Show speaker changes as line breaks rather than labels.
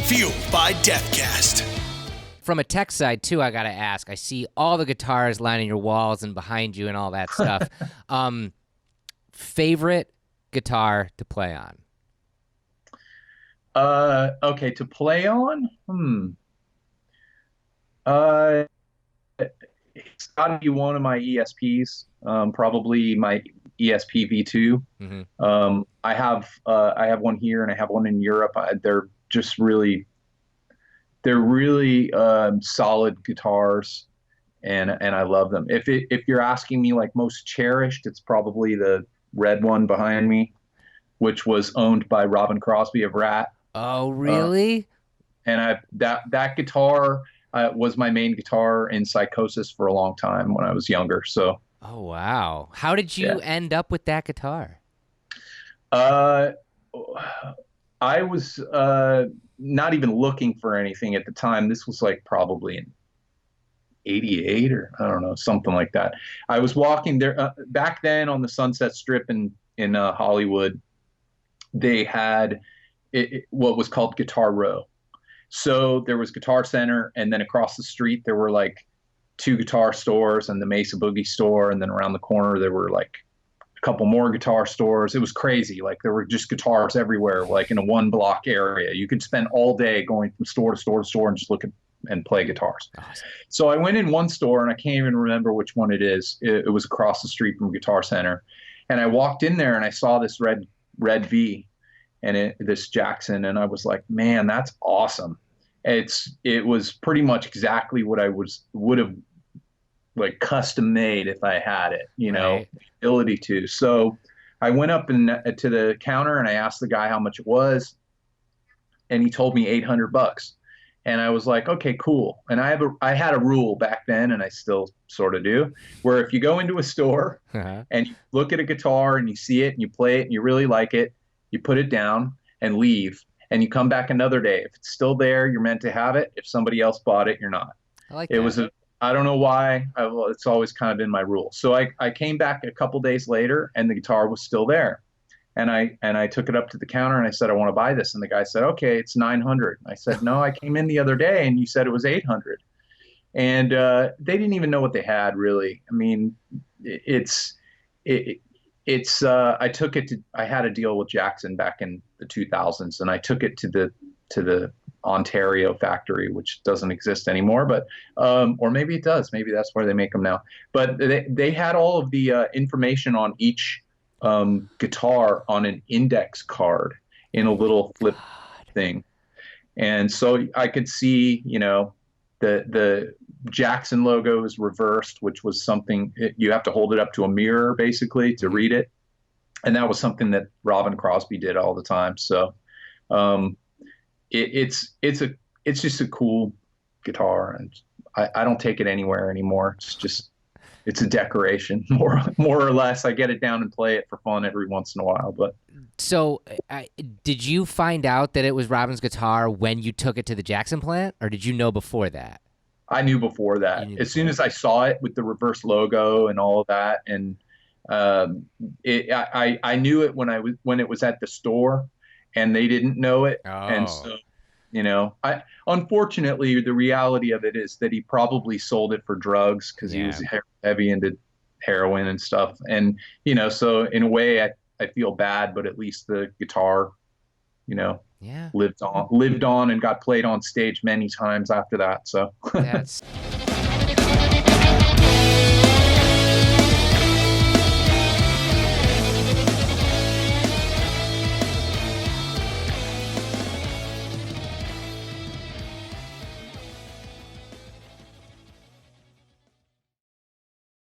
Fueled by Deathcast.
From a tech side, too, I got to ask. I see all the guitars lining your walls and behind you and all that stuff. Favorite guitar to play on?
Okay, to play on? It's got to be one of my ESPs, probably my ESP V2.
Mm-hmm.
I have one here and I have one in Europe. They're just really solid guitars, and I love them. If you're asking me like most cherished, it's probably the red one behind me, which was owned by Robbin Crosby of Ratt.
Oh, really?
And that guitar was my main guitar in Psychosis for a long time when I was younger. So.
Oh, wow. How did you end up with that guitar?
I was not even looking for anything at the time. This was like probably in '88 or I don't know, something like that. I was walking there back then on the Sunset Strip in Hollywood. They had what was called Guitar Row. So there was Guitar Center, and then across the street there were like 2 guitar stores and the Mesa Boogie store, and then around the corner there were like a couple more guitar stores. It was crazy. Like there were just guitars everywhere, like in a 1-block area. You could spend all day going from store to store to store and just look at and play guitars.
Awesome.
So I went in one store, and I can't even remember which one it is. It was across the street from Guitar Center, and I walked in there and I saw this red V and this Jackson, and I was like, man, that's awesome. It was pretty much exactly what I would have like custom made if I had it,
Right.
the ability to. So I went up to the counter and I asked the guy how much it was, and he told me $800. And I was like, okay, cool. And I had a rule back then, and I still sort of do, where if you go into a store and you look at a guitar and you see it and you play it and you really like it, you put it down and leave, and you come back another day. If it's still there, you're meant to have it. If somebody else bought it, you're not.
I like
It
that.
was I don't know why. It's always kind of been my rule. So I came back a couple days later, and the guitar was still there. And I took it up to the counter and I said, I want to buy this. And the guy said, okay, it's $900. I said, no, I came in the other day and you said it was $800. And they didn't even know what they had, really. I mean, I took it to, I had a deal with Jackson back in the 2000s, and I took it to the Ontario factory, which doesn't exist anymore, but or maybe it does. Maybe that's where they make them now. But they had all of the information on each guitar on an index card in a little flip thing, and so I could see, the Jackson logo is reversed, which was something you have to hold it up to a mirror basically to read it, and that was something that Robbin Crosby did all the time. So it's just a cool guitar, and I don't take it anywhere anymore. It's a decoration, more or less. I get it down and play it for fun every once in a while. But
So, did you find out that it was Robbin's guitar when you took it to the Jackson plant, or did you know before that?
I knew before that. As soon as I saw it with the reverse logo and all of that, and I knew it when it was at the store, and they didn't know it, and so. Unfortunately, the reality of it is that he probably sold it for drugs because he was heavy into heroin and stuff. And, so in a way I feel bad, but at least the guitar, lived on and got played on stage many times after that. So
That's